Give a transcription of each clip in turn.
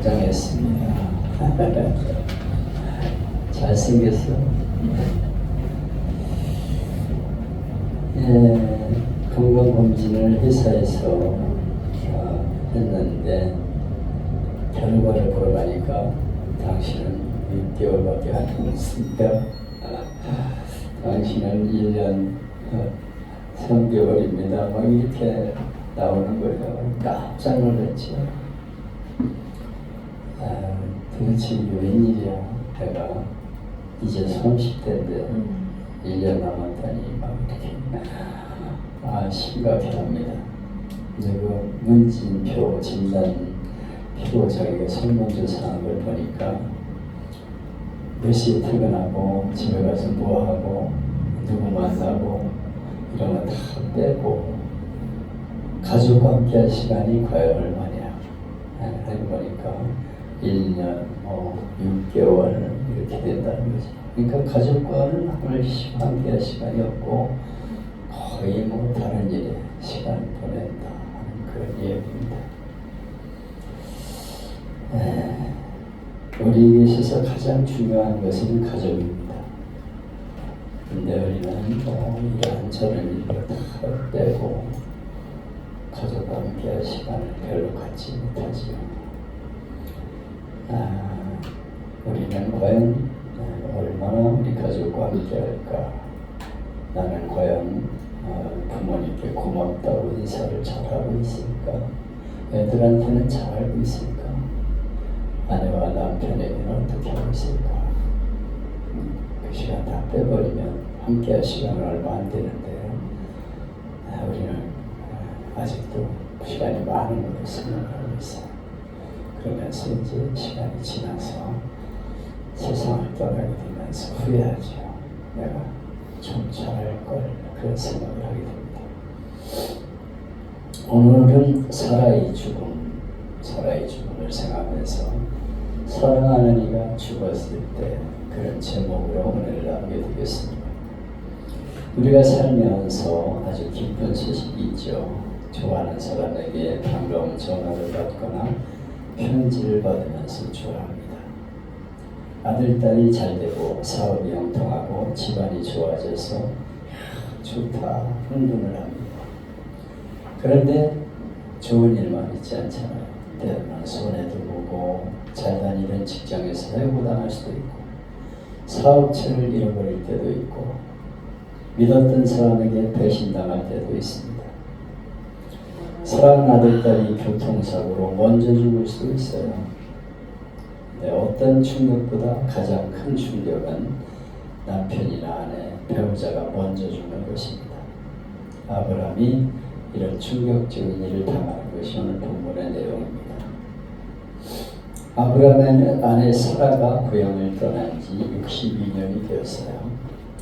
성장했습니다. 잘생겼어. 건강검진을 회사에서 했는데 결과를 보러 가니까 당신은 6개월밖에 안 남았으니까 당신은 1년 3개월입니다. 막 이렇게 나오는 거예요. 깜짝 놀랐죠. 도대체 이게 웬일이야. 내가 이제 30대인데 1년 남았다니 막 이렇게 심각해합니다. 그리고 문진표 진단표 자기가 설문조사한 걸 보니까 몇 시에 퇴근하고 집에 가서 뭐하고 누구 만나고 이런 거 다 빼고 가족과 함께 할 시간이 과연 얼마냐 해보니까 1년 6개월 이렇게 된다는 거죠. 그러니까 가족과는 함께 할 시간이 없고 거의 다른 일에 시간을 보낸다 하는 그런 이야기입니다. 우리에게 있어서 가장 중요한 것은 가족입니다. 근데 우리는 이런저런 일을 다 빼고 가족과 함께 할 시간을 별로 갖지 못하지요. 우리는 과연 얼마나 우리 가족과 함께 할까? 나는 과연 부모님께 고맙다고 인사를 잘하고 있을까? 애들한테는 잘 알고 있을까? 아내와 남편에게는 어떻게 하고 있을까? 그 시간 다 빼버리면 함께 할 시간은 얼마 안 되는데 우리는 아직도 시간이 많은 걸로 생각하고 있어요. 그러면서 이제 시간이 지나서 세상을 떠나게 되면서 후회하죠. 내가 좀 잘할 걸 그런 생각을 하게 됩니다. 오늘은 사라의 죽음을 생각하면서 사랑하는 이가 죽었을 때 그런 제목으로 오늘 나누게 되겠습니다. 우리가 살면서 아주 기쁜 소식이 있죠. 좋아하는 사람에게 반가운 전화를 받거나 편지를 받으면서 좋아합니다. 아들, 딸이 잘되고 사업이 형통하고 집안이 좋아져서 좋다 흥분을 합니다. 그런데 좋은 일만 있지 않잖아요. 때로는 손해도 보고 잘 다니던 직장에서 해고당할 수도 있고 사업체를 잃어버릴 때도 있고 믿었던 사람에게 배신당할 때도 있습니다. 사랑하는 아들, 딸이 교통사고로 먼저 죽을 수도 있어요. 근데 어떤 충격보다 가장 큰 충격은 남편이나 아내, 배우자가 먼저 죽는 것입니다. 아브라함이 이런 충격적인 일을 당하는 것이 오늘 본문의 내용입니다. 아브라함의 아내 사라가 고향을 떠난 지 62년이 되었어요.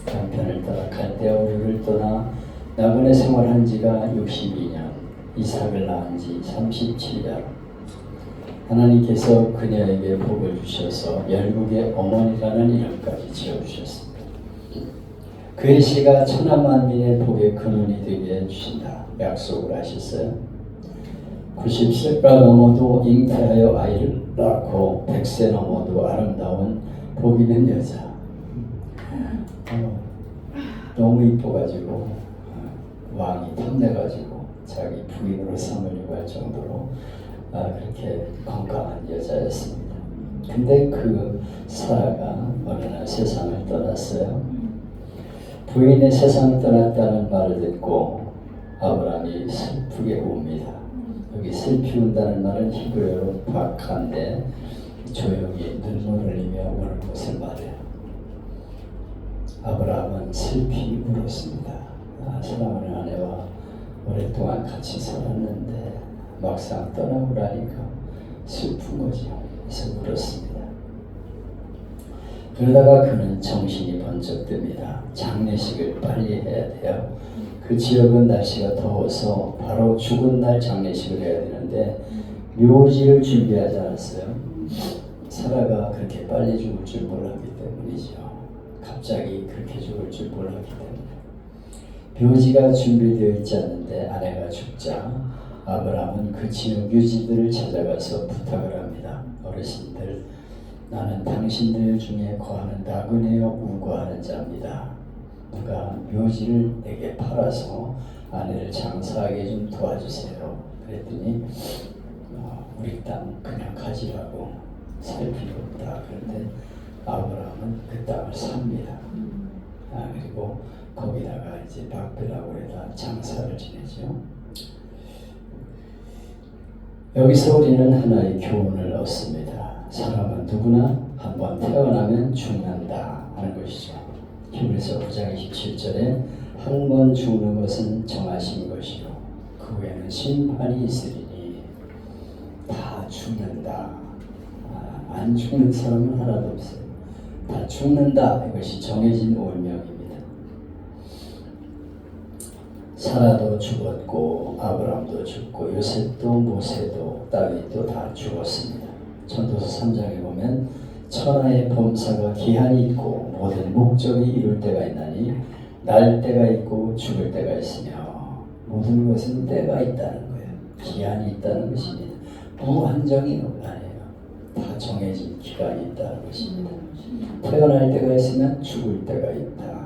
남편을 따라 갈대아 우르를 떠나 나그네 생활한 지가 62년, 이삭을 낳은 지 37년. 하나님께서 그녀에게 복을 주셔서 열국의 어머니라는 이름까지 지어주셨습니다. 그의 씨가 천하만민의 복의 근원이 되게 해주신다 약속을 하셨어요. 90세가 넘어도 잉태하여 아이를 낳고 100세 넘어도 아름다운 복 있는 여자. 너무 이뻐가지고 왕이 탐내가지고 자기 부인으로 삼으려고 할 정도로 그렇게 건강한 여자였습니다. 근데 그 사라가 어느 날 세상을 떠났어요. 부인이 세상을 떠났다는 말을 듣고 아브라함이 슬프게 웁니다. 여기 슬피 운다는 말은 히브리어로 박한데 조용히 눈물을 흘리며 우는 것을 말해요. 아브라함은 슬피 울었습니다. 사랑하는 아내와 오랫동안 같이 살았는데 막상 떠나고 나니까 슬픈 거죠. 그래서 울었습니다. 그러다가 그는 정신이 번쩍 듭니다. 장례식을 빨리 해야 돼요. 그 지역은 날씨가 더워서 바로 죽은 날 장례식을 해야 되는데 묘지를 준비하지 않았어요. 사라가 그렇게 빨리 죽을 줄 몰랐기 때문이죠. 갑자기 그렇게 죽을 줄 몰랐기 때문에 묘지가 준비되어 있지 않는데 아내가 죽자 아브라함은 그 지역 유지들을 찾아가서 부탁을 합니다. 어르신들, 나는 당신들 중에 거하는 나그네여 우거하는 자입니다. 누가 묘지를 내게 팔아서 아내를 장사하게 좀 도와주세요. 그랬더니 우리 땅 그냥 가지라고, 살 필요 없다. 그런데 아브라함은 그 땅을 삽니다. 그리고 거기다가 이제 막배라고에다 장사를 지내죠. 여기서 우리는 하나의 교훈을 얻습니다. 사람은 누구나 한번 태어나면 죽는다 하는 것이죠. 히브리서 9장 27절에 한 번 죽는 것은 정하신 것이요 그 후에는 심판이 있으리니 다 죽는다. 안 죽는 사람은 하나도 없어요. 다 죽는다. 이것이 정해진 운명입니다. 사라도 죽었고 아브라함도 죽고 요셉도 모세도 다윗도 다 죽었습니다. 전도서 3장에 보면 천하의 범사가 기한이 있고 모든 목적이 이룰 때가 있나니 날 때가 있고 죽을 때가 있으며 모든 것은 때가 있다는 거예요. 기한이 있다는 것입니다. 무한정이 아니에요. 다 정해진 기간이 있다는 것입니다. 태어날 때가 있으면 죽을 때가 있다.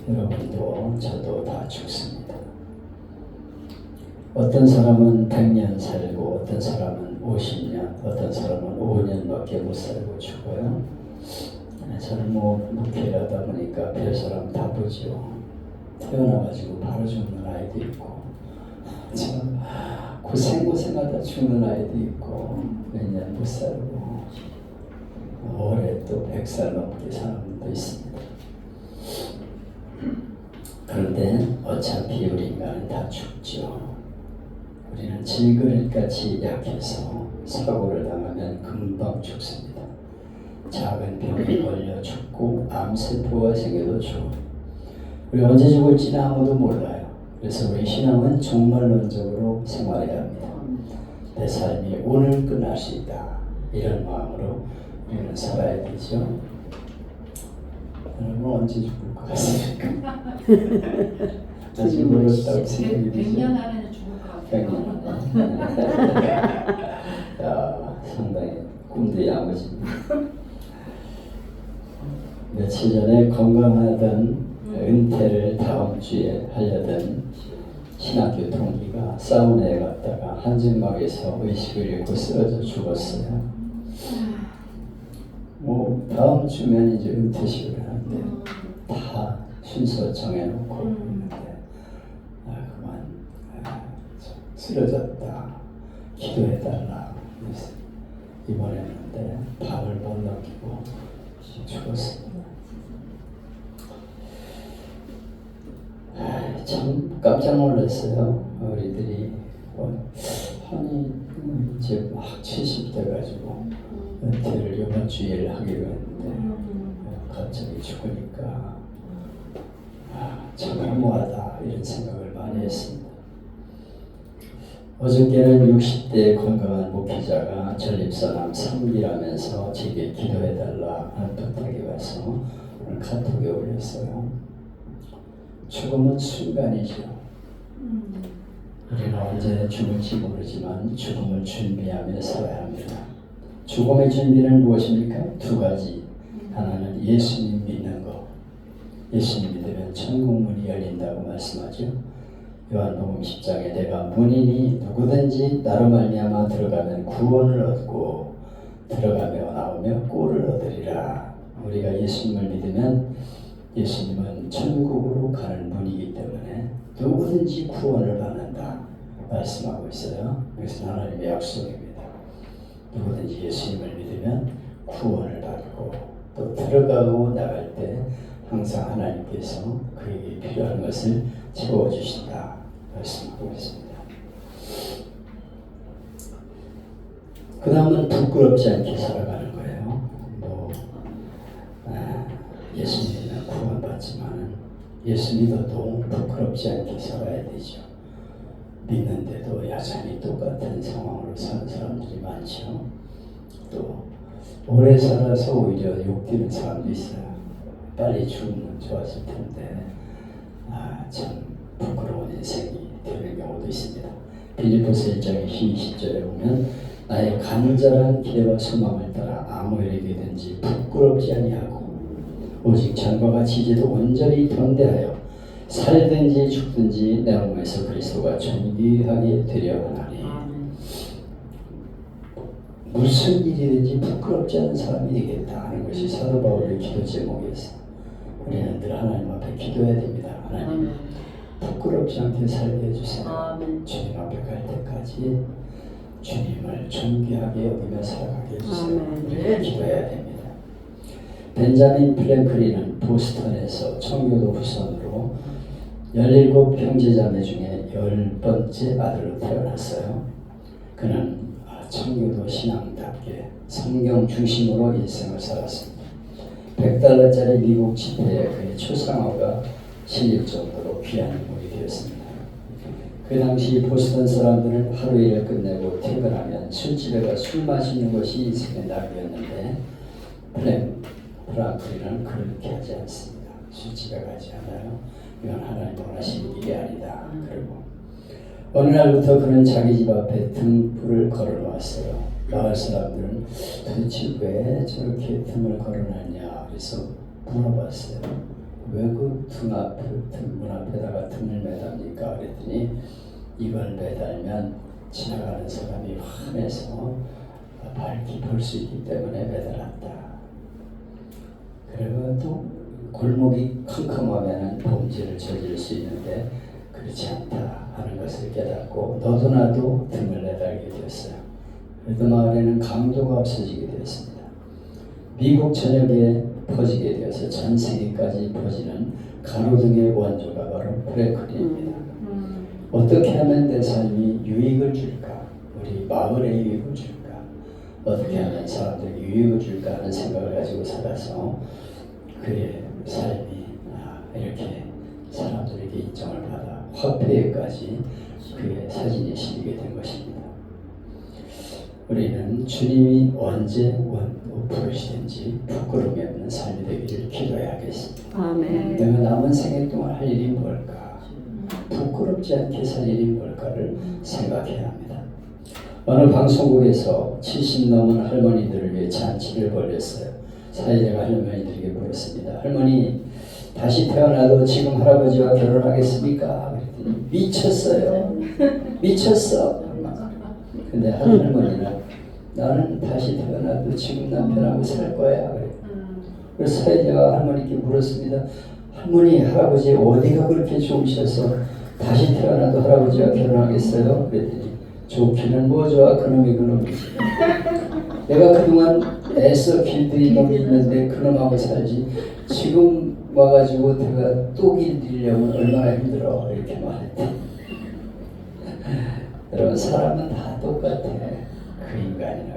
여러분도 저도 다 죽습니다. 어떤 사람은 100년 살고 어떤 사람은 50년, 어떤 사람은 5년밖에 못 살고 죽어요. 저는 목회를 하다 보니까 별 사람 다 보죠. 태어나가지고 바로 죽는 아이도 있고 고생하다 죽는 아이도 있고 몇 년 못 살고 올해 또 100살 넘게 사는 분도 있습니다. 그런데 어차피 우리 인간은 다 죽죠. 우리는 질그릇같이 약해서 사고를 당하면 금방 죽습니다. 작은 병에 걸려 죽고 암세포가 생겨도 죽어. 우리 언제 죽을지는 아무도 몰라요. 그래서 우리 신앙은 종말론적으로 생활해야 합니다. 내 삶이 오늘 끝날 수 있다. 이런 마음으로 우리는 살아야 되죠. 여러분 언제 죽을 것 같습니까? 아직 멀었다고 생각이 들죠. 100년 안에는 죽을 것 같아요. 100년. 상당히 꿈도 야무집니다. 며칠 전에 건강하던 은퇴를 다음 주에 하려던 신학교 동기가 사우나에 갔다가 한증막에서 의식을 잃고 쓰러져 죽었어요. 다음 주면 이제 은퇴식을 하는데 다 순서 정해놓고 있는데 그만 쓰러졌다. 기도해달라. 그래서 입원했는데 밥을 못 넘기고 죽었습니다. 참 깜짝 놀랐어요. 우리들이 아니 이제 막 70대 가지고 은퇴를 이번 주에 하기로 했는데 갑자기 죽으니까 참 허무하다 이런 생각을 많이 했습니다. 어저께는 60대 건강한 목회자가 전립선암 3기라면서 제게 기도해달라 하는 부탁이 와서 오늘 카톡에 올렸어요. 죽음은 순간이죠. 우리는 언제 죽을지 모르지만 죽음을 준비하며 살아야 합니다. 죽음의 준비는 무엇입니까? 두 가지. 하나는 예수님 믿는 것. 예수님 믿으면 천국 문이 열린다고 말씀하죠. 요한복음 10장에 내가 문이니 누구든지 나로 말미암아 들어가면 구원을 얻고 들어가며 나오며 꼴을 얻으리라. 우리가 예수님을 믿으면 예수님은 천국으로 가는 문이기 때문에 누구든지 구원을 받는다 말씀하고 있어요. 그래서 하나님의 약속입니다. 누구든지 예수님을 믿으면 구원을 받고 또 들어가고 나갈 때 항상 하나님께서 그에게 필요한 것을 채워주신다 말씀하고 있습니다. 그 다음은 부끄럽지 않게 살아가는 거예요. 예수 믿으면 구원받지만 예수 믿어도 부끄럽지 않게 살아야 되죠. 믿는데도 여전히 똑같은 상황으로 사는 사람들이 많죠. 또 오래 살아서 오히려 욕되는 사람도 있어요. 빨리 죽으면 좋았을 텐데 참 부끄러운 인생이 되는 경우도 있습니다. 빌립보서 1장 12절에 보면 나의 간절한 기대와 소망을 따라 아무 일에게든지 부끄럽지 아니하고 오직 전과 같이 이제도 온전히 don대하여 살든지 죽든지 내 몸에서 그리스도가 존귀하게 되려 하나니 무슨 일이든지 부끄럽지 않은 사람이 되겠다 하는 것이 사도 바울의 기도 제목이었어요. 우리는 늘 하나님 앞에 기도해야 됩니다. 하나님 부끄럽지 않게 살게 해주세요. 주님 앞에 갈 때까지 주님을 존귀하게 여기며 살아가게 해주세요. 우리는 기도해야 됩니다. 벤자민 프랭클린은 보스턴에서 청교도 후손으로 17 형제자매 중에 10번째 아들로 태어났어요. 그는 청교도 신앙답게 성경 중심으로 일생을 살았습니다. $100짜리 미국 지폐에 그의 초상화가 실릴 정도로 귀한 인물이 되었습니다. 그 당시 보스턴 사람들은 하루 일을 끝내고 퇴근하면 술집에 가 술 마시는 것이 인생의 낙이었는데 프랑클린은 그렇게 하지 않습니다. 술집에 가지 않아요. 이건 하나님 원하시는 일이 아니다. 그리고 어느 날부터 그는 자기 집 앞에 등불을 걸어놓았어요. 마을 사람들은 도대체 왜 저렇게 등을 걸어놨냐 그래서 물어봤어요. 왜 그 문 앞에다가 등을 매답니까? 그랬더니 이걸 매달면 지나가는 사람이 환해서 밝게 볼 수 있기 때문에 매달았다. 그리고 또 골목이 컴컴하면 범죄를 저지를 수 있는데 그렇지 않다 하는 것을 깨닫고 너도 나도 등을 매달게 되었어요. 그래도 마을에는 강도가 없어지게 되었습니다. 미국 전역에 퍼지게 되어서 전 세계까지 퍼지는 가로등의 원조가 바로 프랭클린입니다. 어떻게 하면 내 삶이 유익을 줄까? 우리 마을에 유익을 줄까? 어떻게 하면 사람들에게 유익을 줄까 하는 생각을 가지고 살아서 그의 삶이 이렇게 사람들에게 인정을 받아 화폐에까지 그의 사진이 실리게 된 것입니다. 우리는 주님이 언제 부르시든지 부끄러움이 없는 삶이 되기를 기도해야겠습니다. 아멘. 내가 남은 생애 동안 할 일이 뭘까? 부끄럽지 않게 살 일이 뭘까를 생각해야 합니다. 어느 방송국에서 70 넘은 할머니들을 위해 잔치를 벌였어요. 사회자가 할머니들에게 물었습니다. 할머니, 다시 태어나도 지금 할아버지와 결혼하겠습니까? 그랬더니 미쳤어요. 미쳤어. 근데 한 할머니는 나는 다시 태어나도 지금 남편하고 살 거야. 그래서 사회자가 할머니께 물었습니다. 할머니, 할아버지 어디가 그렇게 좋으셔서 다시 태어나도 할아버지와 결혼하겠어요? 그랬더니 좋기는 뭐 좋아, 그놈이 그놈이지. 내가 그동안 애써 길들인 놈이 있는데 그놈하고 살지. 지금 와가지고 내가 또 길들이려면 얼마나 힘들어. 이렇게 말했대. 여러분, 사람은 다 똑같아. 그 인간이나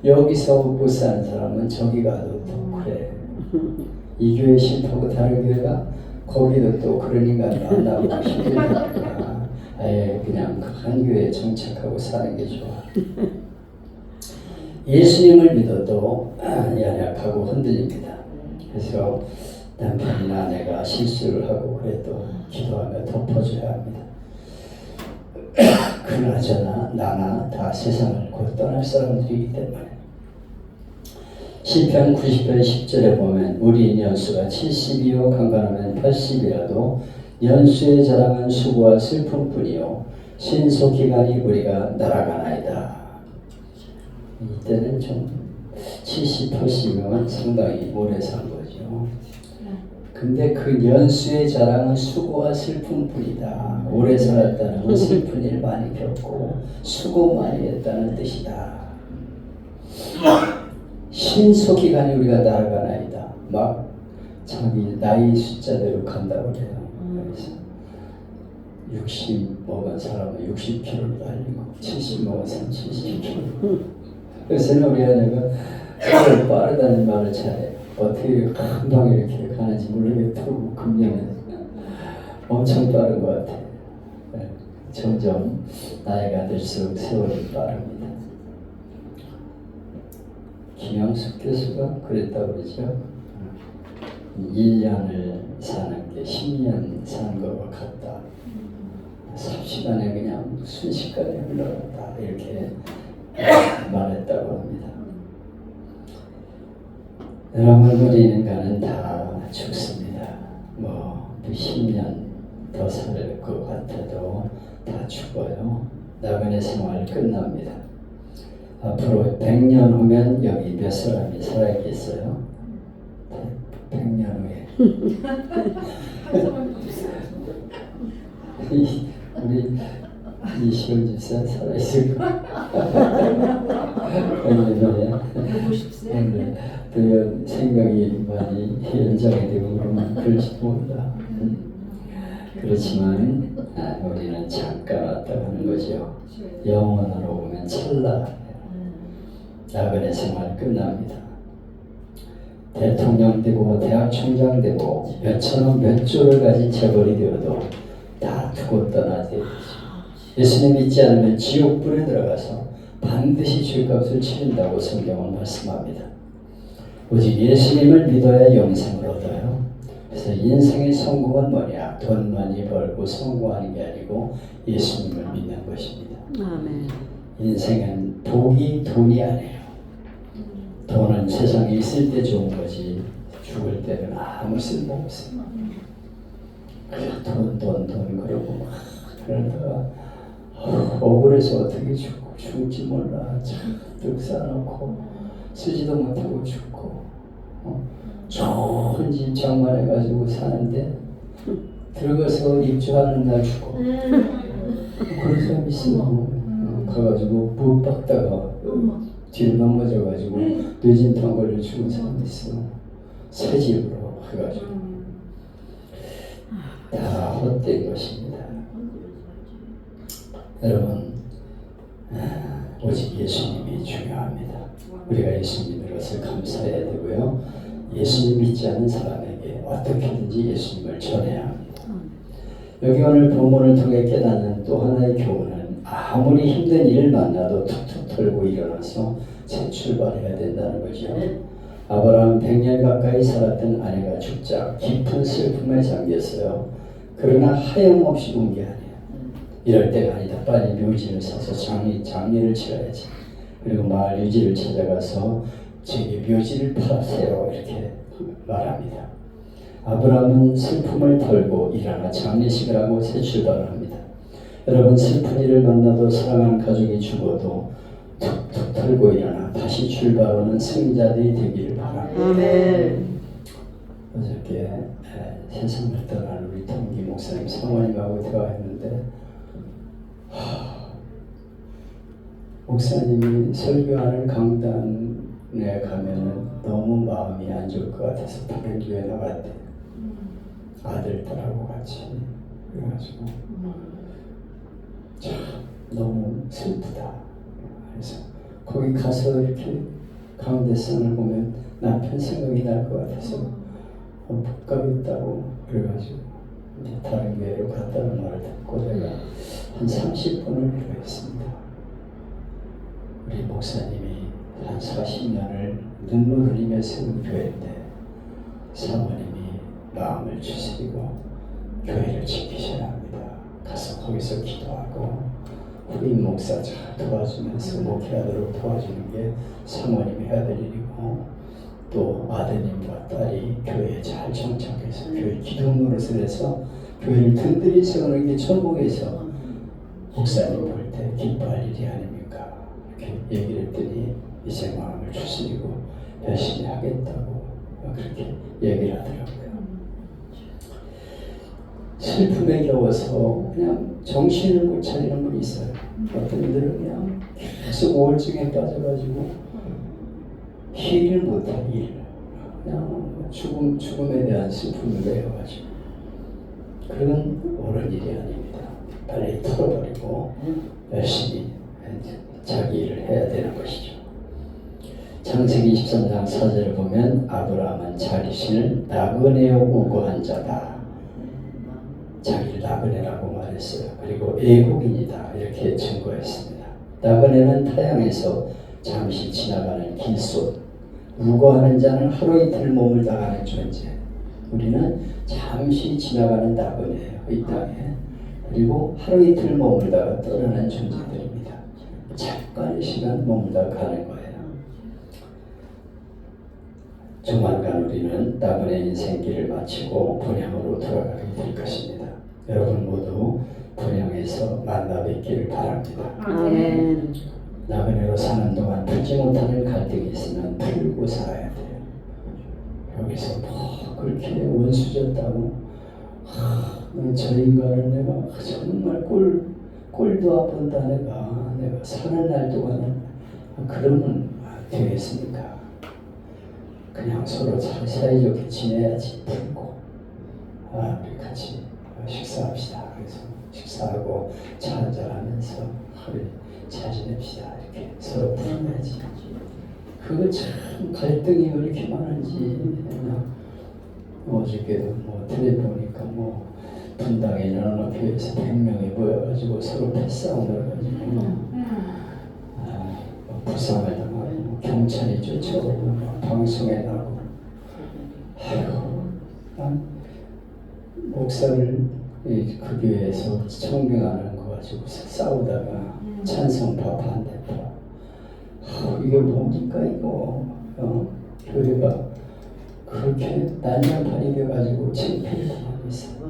여기서 못 사는 사람은 저기 가도 또 그래. 이 교회 싫다고 다른 교회가 거기도 또 그런 인간이 만나고 힘들니까 아예 그냥 한 교회에 정착하고 사는 게 좋아. 예수님을 믿어도 연약하고 흔들립니다. 그래서 남편이나 아내가 실수를 하고 그래도 기도하며 덮어줘야 합니다. 그나저나 나나 다 세상을 곧 떠날 사람들이기 때문에 시편 90편 10절에 보면 우리 연수가 70이요 강건하면 80이라도 연수의 자랑은 수고와 슬픔뿐이요 신속기간이 우리가 날아가나이다. 이때는 좀 70, 80이면 상당히 오래 산 거죠. 근데 그 연수의 자랑은 수고와 슬픔뿐이다. 오래 살았다는 건 슬픈 일 많이 겪고 수고 많이 했다는 뜻이다. 신속기간이 우리가 날아가나이다. 막 자기 나이 숫자대로 간다고 그래요. 그래서 60 먹은 사람은 60km로 달리고 70 먹은 사람은 70km. 그래서 우리 아내가 빠르다는 말을 잘해요. 어떻게 금방 이렇게 가는지 모르겠다고 금년에 엄청 빠른 것 같아요. 점점 나이가 들수록 세월이 빠릅니다. 김영숙 교수가 그랬다고 그러죠. 1년을 사는 게 10년 사는 것과 같다. 삽시간에 그냥 순식간에 흘러간다. 이렇게 말했다고 합니다. 여러분 우리 인간은 다 죽습니다. 뭐 10년 더 살 것 같아도 다 죽어요. 나그네 생활 끝납니다. 앞으로 100년 후면 여기 몇 사람이 살아있겠어요? 100년 후에 우리 이시원 집사 살아있을까? 100년 후에 50세? 또 생각이 많이 연장이 되고 그러면 그럴지도 몰라. 그렇지만 우리는 잠깐 왔다 가는 거죠. 영원으로 보면 찰나. 나그네 생활 끝납니다. 대통령 되고 대학 총장 되고 몇천억 몇 조를 가진 재벌이 되어도 다 두고 떠나야 되죠. 예수님 믿지 않으면 지옥불에 들어가서 반드시 죄값을 치른다고 성경은 말씀합니다. 오직 예수님을 믿어야 영생을 얻어요. 그래서 인생의 성공은 뭐냐? 돈 많이 벌고 성공하는 게 아니고 예수님을 믿는 것입니다. 아멘. 인생은 복이 돈이 아니에요. 돈은 세상에 있을 때 좋은 거지 죽을 때는 아무 쓸모 없어요. 그냥 돈 그러고 막 그러다가 억울해서 어떻게 죽을지 몰라. 잔뜩 쌓아놓고 쓰지도 못하고 죽고 좋은 집 장만해가지고 사는데 들어가서 입주하는 날 죽고 그런 사람 있어. 가가지고 못 박다가 뒤로 넘어져가지고 뇌진탕 걸려 죽은 사람 있어. 새 집으로 해가지고 다 헛된 것입니다. 여러분 오직 예수님이 중요합니다. 우리가 예수님 믿는 것을 감사해야 되고요. 예수님 믿지 않는 사람에게 어떻게든지 예수님을 전해야 합니다. 여기 오늘 본문을 통해 깨닫는 또 하나의 교훈은 아무리 힘든 일을 만나도 툭툭 털고 일어나서 새 출발해야 된다는 거죠. 아브라함 100년 가까이 살았던 아내가 죽자 깊은 슬픔에 잠겼어요. 그러나 하염없이 운 게 아니에요. 이럴 때가 아니다. 빨리 묘지를 사서 장례를 치러야지. 그리고 마을 유지를 찾아가서 저기 묘지를 파세요. 이렇게 말합니다. 아브라함은 슬픔을 털고 일어나 장례식을 하고 새 출발을 합니다. 여러분 슬픈 일을 만나도 사랑하는 가족이 죽어도 툭툭 털고 일어나 다시 출발하는 승자들이 되기를 바랍니다. 아멘. 어저께 세상을 떠난 우리 동기 목사님 사모님하고 대화했는데 목사님이 설교하는 강단에 가면은 너무 마음이 안 좋을 것 같아서 다른 교회 나갔대. 아들들하고 같이. 그래가지고 참 너무 슬프다. 그래서 거기 가서 이렇게 가운데성을 보면 남편 생각이 날 것 같아서 못 가겠다고 그래가지고 이제 다른 교회로 갔다는 말을 듣고 제가 한 30분을 기도했습니다. 우리 목사님이 한 40년을 눈물 흘리며 세운 교회인데 사모님이 마음을 추스리고 교회를 지키셔야 합니다. 가서 거기서 기도하고 후임 목사 잘 도와주면서 목회하도록 도와주는 게 사모님이 해야 될 일이고 또 아드님과 딸이 교회에 잘 정착해서 교회 기둥 노릇을 해서 교회를 든든히 세우는 게 천국에서 목사님 볼 때 기뻐할 일이 아닙니까? 이렇게 얘기를 했더니 이제 마음을 추스리고 열심히 하겠다고 그렇게 얘기를 하더라고요. 슬픔에 겨워서 그냥 정신을 못 차리는 분이 있어요. 어떤 분들은 그냥 계속 우울증에 빠져가지고 일을 못해. 그냥 죽음에 대한 슬픔을 내어가지고 그건 옳은 일이 아닙니다. 빨리 털어버리고 열심히 자기 일을 해야 되는 것이죠. 창세기 23장 4절을 보면 아브라함은 자기신을 나그네요 우고한 자다. 자기를 나그네라고 말했어요. 그리고 애국인이다 이렇게 증거했습니다. 나그네는 타향에서 잠시 지나가는 길손, 우거하는 자는 하루 이틀 몸을 다하는 존재. 우리는 잠시 지나가는 나그네예요. 이 땅에. 그리고 하루 이틀 머물다가 떠나는 존재들입니다. 잠깐 잠깐의 시간 머물다 가는 거예요. 조만간 우리는 나그네 인생길을 마치고 본향으로 돌아가게 될 것입니다. 여러분 모두 본향에서 만나 뵙기를 바랍니다. 아멘. 나그네로 사는 동안 풀지 못하는 갈등이 있으면 풀고 살아야 돼요. 여기서 뭐 그렇게 원수졌다고 저 인간은 내가 정말 꼴도 안 본다 내가 사는 날 동안은 그러면 되겠습니까? 그냥 서로 잘 사이좋게 지내야지. 풀고 우리 같이 식사합시다. 그래서 식사하고 차 한잔하면서 하루 잘 지냅시다. 이렇게 서로 풀어야지. 그거 참 갈등이 왜 이렇게 많은지. 어저께도 뭐 텔레 보니까 뭐 분당이나 어느 교회에서 100명이 모여가지고 서로 패싸움을 해가지고 부상을 당하고 경찰이 쫓아오고 방송에 나오고. 난 목사를 그 교회에서 청빙하는 거 가지고 싸우다가 찬성파 반대파. 이게 뭡니까 이거. 교회가 그렇게 난장판이 돼가지고 창피를 당하고 있어요.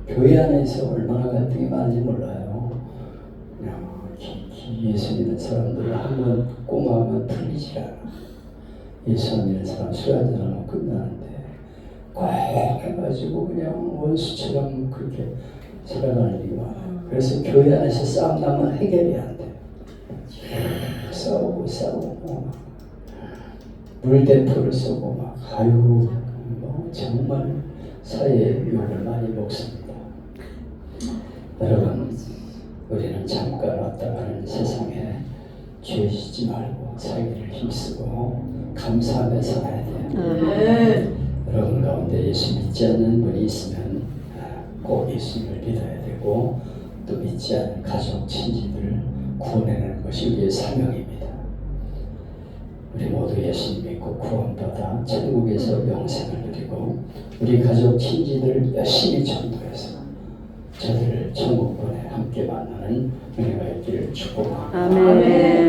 교회 안에서 얼마나 갈등이 많은지 몰라요. 그냥 예수 믿는 사람들 한번 꼬마하면 풀리지 않아. 예수 믿는 사람 술 한잔하면 끝나는데 꼭 해가지고 그냥 원수처럼 그렇게 살아가는 일이 많아요. 그래서 교회 안에서 싸움 나면 해결이 안 돼. 싸우고 물대포를 쏘고 막 뭐 정말 사회에 욕을 많이 먹습니다. 여러분, 우리는 잠깐 왔다 가는 세상에 죄 짓지 말고 살기를 힘쓰고 감사하며 살아야 돼요. 여러분 가운데 예수 믿지 않는 분이 있으면 꼭 예수님을 믿어야 되고 또 믿지 않는 가족, 친지들을 구원해내는 것이 우리의 사명입니다. 우리 모두 예수님 믿고 구원받아 천국에서 영생을 누리고 우리 가족, 친지들 열심히 전도해서 저들을 천국권에 함께 만나는 은혜가 있기를 축복합니다. 아멘.